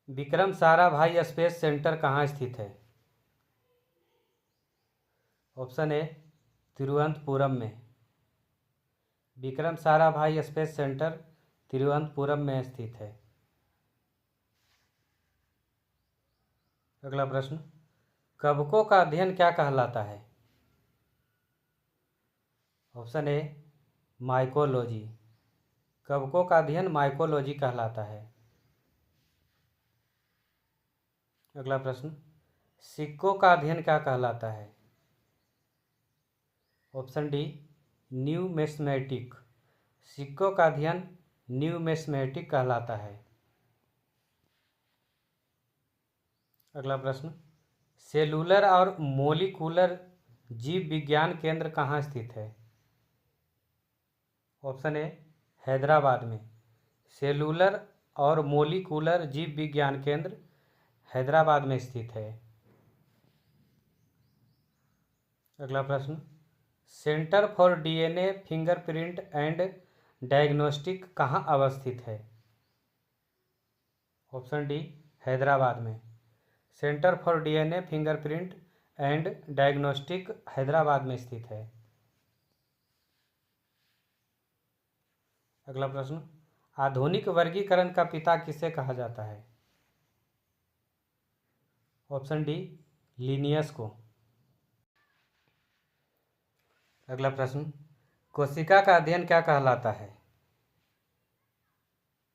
Vikram Sarabhai space centre कहाँ स्थित है? ऑप्शन ए तिरुवनंतपुरम में। विक्रम साराभाई स्पेस सेंटर तिरुवनंतपुरम में स्थित है। अगला प्रश्न, कवकों का अध्ययन क्या कहलाता है? Option A mycology. कवकों का अध्ययन माइकोलॉजी कहलाता है। अगला प्रश्न, सिक्कों का अध्ययन क्या कहलाता है? Option D numismatic. सिक्कों का अध्ययन न्यूमिस्मेटिक कहलाता है। अगला प्रश्न, सेलुलर और मोलिकुलर जीव विज्ञान केंद्र कहाँ स्थित है? ऑप्शन ए हैदराबाद में। सेलुलर और मोलिकुलर जीव विज्ञान केंद्र हैदराबाद में स्थित है। अगला प्रश्न, centre for DNA fingerprint and diagnostic कहाँ अवस्थित है? ऑप्शन डी हैदराबाद में। Centre for DNA fingerprint and diagnostic Hyderabad में स्थित है। अगला प्रश्न, आधुनिक वर्गीकरण का पिता किसे कहा जाता है? ऑप्शन डी लिनियस को। अगला प्रश्न, कोशिका का अध्ययन क्या कहलाता है?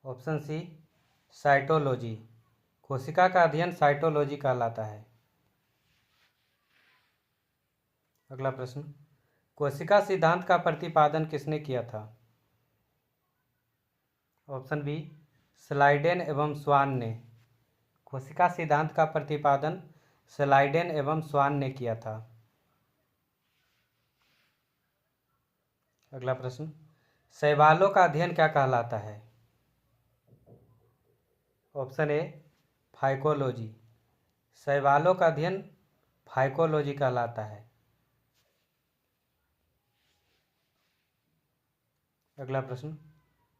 Option C cytology. कोशिका का अध्ययन साइटोलॉजी कहलाता है। अगला प्रश्न, कोशिका सिद्धांत का प्रतिपादन किसने किया था? ऑप्शन बी स्लाइडेन एवं स्वान ने। कोशिका सिद्धांत का प्रतिपादन स्लाइडेन एवं स्वान ने किया था। अगला प्रश्न, शैवालों का अध्ययन क्या कहलाता है? Option A phycology. शैवालों का अध्ययन फाइकोलॉजी कहलाता है। अगला प्रश्न,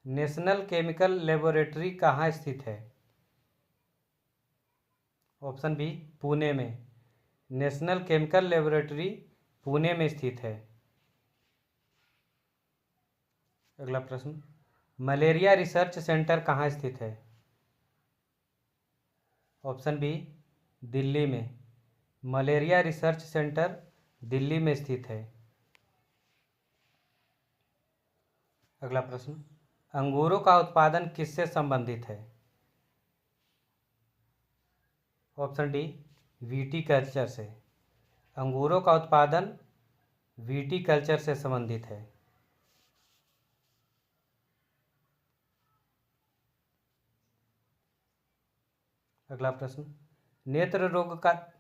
नेशनल केमिकल लेबोरेटरी कहाँ स्थित है? ऑप्शन बी पुणे में। नेशनल केमिकल लेबोरेटरी पुणे में स्थित है। अगला प्रश्न, मलेरिया रिसर्च सेंटर कहाँ स्थित है? ऑप्शन बी दिल्ली में। मलेरिया रिसर्च सेंटर दिल्ली में स्थित है। अगला प्रश्न, अंगूरों का उत्पादन किससे संबंधित है? ऑप्शन डी विटीकल्चर से। अंगूरों का उत्पादन विटीकल्चर से संबंधित है। अगला प्रश्न, नेत्र रोग का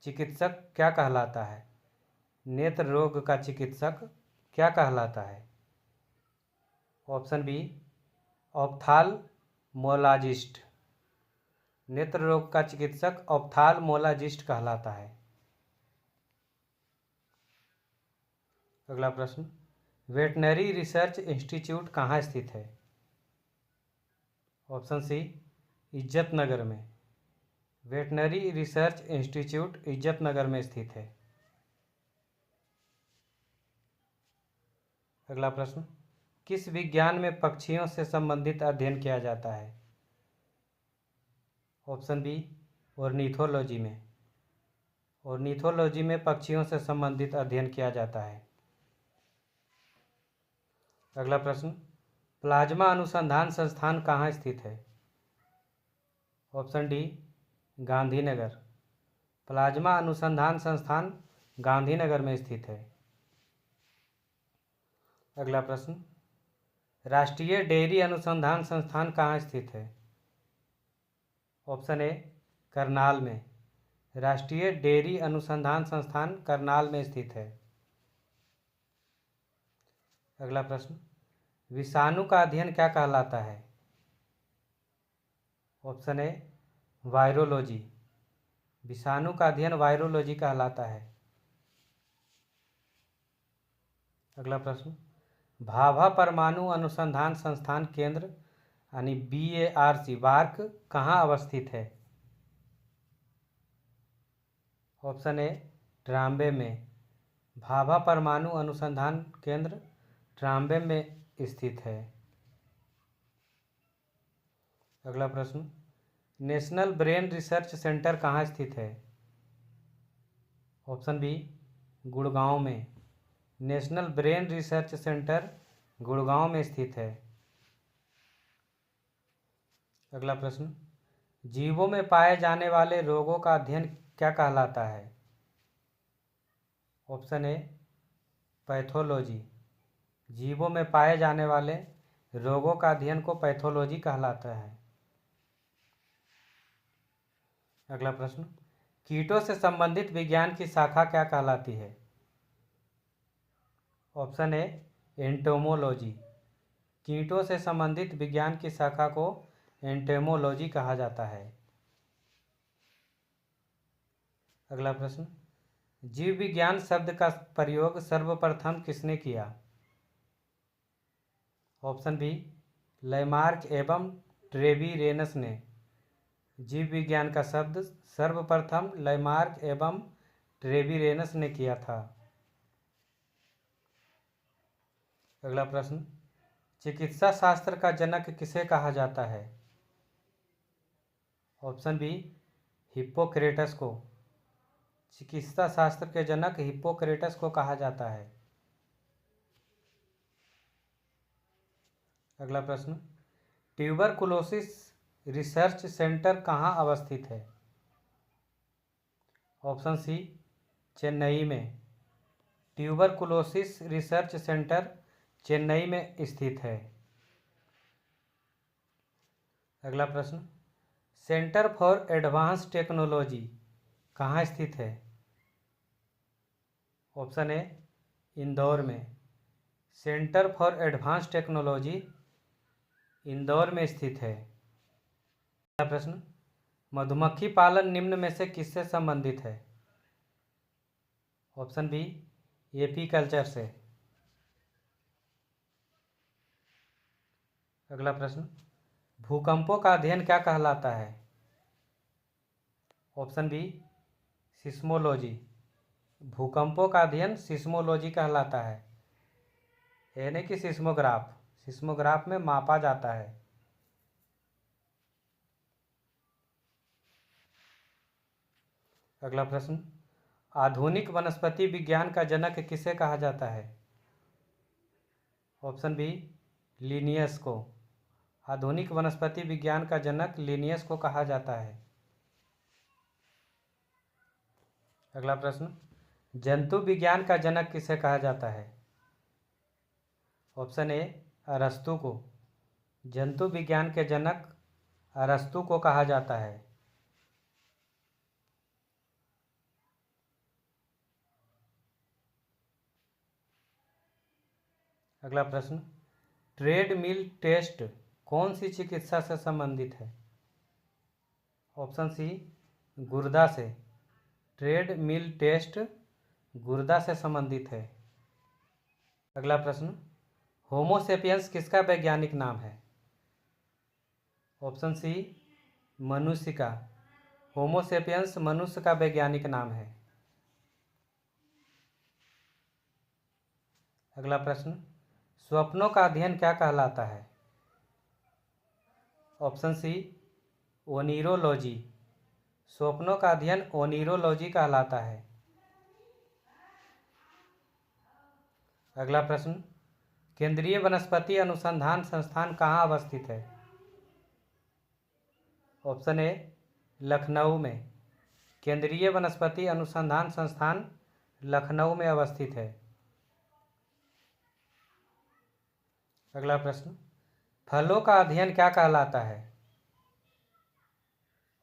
चिकित्सक क्या कहलाता है? नेत्र रोग का चिकित्सक क्या कहलाता है? Option B ophthalmologist. नेत्र रोग का चिकित्सक ऑप्थाल्मोलॉजिस्ट कहलाता है। अगला प्रश्न, वेटनरी रिसर्च इंस्टीट्यूट कहाँ स्थित है? ऑप्शन सी इज्जतनगर में। वेटनरी रिसर्च इंस्टीट्यूट इज्जतनगर में स्थित है। अगला प्रश्न, किस विज्ञान में पक्षियों से संबंधित अध्ययन किया जाता है? ऑप्शन बी ऑर्निथोलॉजी में। ऑर्निथोलॉजी में पक्षियों से संबंधित अध्ययन किया जाता है। अगला प्रश्न, प्लाज्मा अनुसंधान संस्थान कहाँ स्थित है? Option D Gandhinagar. प्लाज्मा अनुसंधान संस्थान गांधीनगर में स्थित है। अगला प्रश्न, राष्ट्रीय डेयरी अनुसंधान संस्थान कहाँ स्थित है? ऑप्शन ए करनाल में। राष्ट्रीय डेयरी अनुसंधान संस्थान करनाल में स्थित है। अगला प्रश्न, विषाणु का अध्ययन क्या कहलाता है? Option A virology. विषाणु का अध्ययन वायरोलॉजी कहलाता है। अगला प्रश्न, भाभा परमाणु अनुसंधान संस्थान केंद्र यानी BARC बार्क कहाँ अवस्थित है? ऑप्शन ए ट्राम्बे में। भाभा परमाणु अनुसंधान केंद्र ट्राम्बे में स्थित है। अगला प्रश्न, नेशनल ब्रेन रिसर्च सेंटर कहाँ स्थित है? ऑप्शन बी गुड़गांव में। National brain research centre Gurgaon में स्थित है। अगला प्रश्न, जीवों में पाए जाने वाले रोगों का अध्ययन क्या कहलाता है? Option A pathology. जीवों में पाए जाने वाले रोगों का अध्ययन को पैथोलॉजी कहलाता है। अगला प्रश्न, कीटों से संबंधित विज्ञान की शाखा क्या कहलाती है? Option A entomology. कीटों से संबंधित विज्ञान की शाखा को एंटोमोलॉजी कहा जाता है। अगला प्रश्न, जीव विज्ञान शब्द का प्रयोग सर्वप्रथम किसने किया? ऑप्शन बी लैमार्क एवं ट्रेवीरेनस ने। जीव विज्ञान का शब्द सर्वप्रथम लैमार्क एवं ट्रेवीरेनस ने किया था। अगला प्रश्न, चिकित्सा शास्त्र का जनक किसे कहा जाता है? ऑप्शन बी हिप्पोक्रेटस को। चिकित्सा शास्त्र के जनक हिप्पोक्रेटस को कहा जाता है। अगला प्रश्न, ट्यूबरकुलोसिस रिसर्च सेंटर कहाँ अवस्थित है? ऑप्शन सी चेन्नई में। ट्यूबरकुलोसिस रिसर्च सेंटर चेन्नई में स्थित है। अगला प्रश्न, सेंटर फॉर एडवांस टेक्नोलॉजी कहाँ स्थित है? ऑप्शन ए इंदौर में। Centre for advance technology Indore में स्थित है। अगला प्रश्न, मधुमक्खी पालन निम्न में से किससे संबंधित है? ऑप्शन बी एपीकल्चर से। अगला प्रश्न, भूकंपों का अध्ययन क्या कहलाता है? Option B seismology. भूकंपों का अध्ययन सिस्मोलॉजी कहलाता है, यानी कि सिस्मोग्राफ। सिस्मोग्राफ में मापा जाता है। अगला प्रश्न, आधुनिक वनस्पति विज्ञान का जनक किसे कहा जाता है? ऑप्शन बी लिनियस को। आधुनिक वनस्पति विज्ञान का जनक लिनियस को कहा जाता है। अगला प्रश्न, जंतु विज्ञान का जनक किसे कहा जाता है? ऑप्शन ए अरस्तु को। जंतु विज्ञान के जनक अरस्तु को कहा जाता है। अगला प्रश्न, ट्रेडमिल टेस्ट कौन सी चिकित्सा से संबंधित है? ऑप्शन सी गुर्दा से। ट्रेडमिल टेस्ट गुर्दा से संबंधित है। अगला प्रश्न, होमोसेपियंस किसका वैज्ञानिक नाम है? ऑप्शन सी मनुष्य का। होमोसेपियंस मनुष्य का वैज्ञानिक नाम है। अगला प्रश्न, स्वप्नों का अध्ययन क्या कहलाता है? Option C oneirology. स्वप्नों का अध्ययन ओनिरोलॉजी कहलाता है। अगला प्रश्न, केंद्रीय वनस्पति अनुसंधान संस्थान कहाँ अवस्थित है? ऑप्शन ए लखनऊ में। केंद्रीय वनस्पति अनुसंधान संस्थान लखनऊ में अवस्थित है। अगला प्रश्न, फलों का अध्ययन क्या कहलाता है?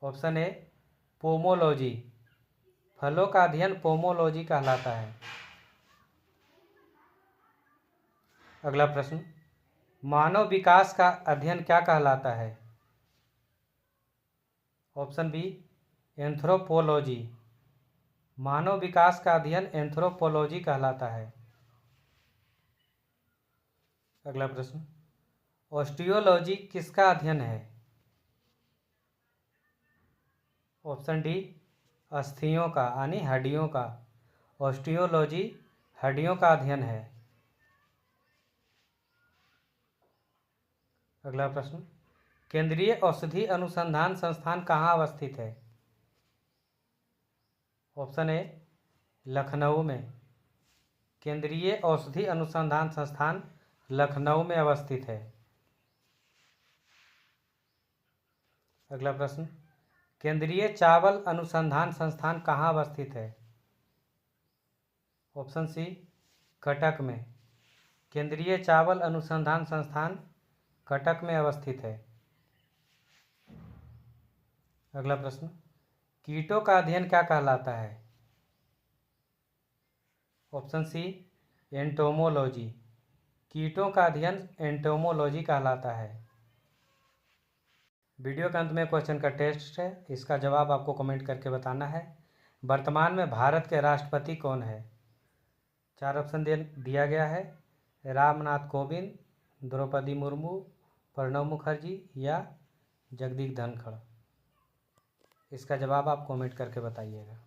Option A pomology. फलों का अध्ययन पोमोलॉजी कहलाता है। अगला प्रश्न, मानव विकास का अध्ययन क्या कहलाता है? Option B anthropology. मानव विकास का अध्ययन एंथ्रोपोलॉजी कहलाता है। अगला प्रश्न, ऑस्टियोलॉजी किसका अध्ययन है? ऑप्शन डी अस्थियों का यानी हड्डियों का। ऑस्टियोलॉजी हड्डियों का अध्ययन है। अगला प्रश्न, केंद्रीय औषधि अनुसंधान संस्थान कहाँ अवस्थित है? ऑप्शन ए लखनऊ में। केंद्रीय औषधि अनुसंधान संस्थान लखनऊ में अवस्थित है। अगला प्रश्न, केंद्रीय चावल अनुसंधान संस्थान कहाँ अवस्थित है? ऑप्शन सी कटक में। केंद्रीय चावल अनुसंधान संस्थान कटक में अवस्थित है। अगला प्रश्न, कीटों का अध्ययन क्या कहलाता है? Option C entomology. कीटों का अध्ययन एंटोमोलॉजी कहलाता है। वीडियो के अंत में क्वेश्चन का टेस्ट है, इसका जवाब आपको कमेंट करके बताना है। वर्तमान में भारत के राष्ट्रपति कौन है? 4 ऑप्शन दिया गया है, रामनाथ कोविंद, द्रौपदी मुर्मू, प्रणब मुखर्जी या जगदीप धनखड़। इसका जवाब आप कमेंट करके बताइएगा।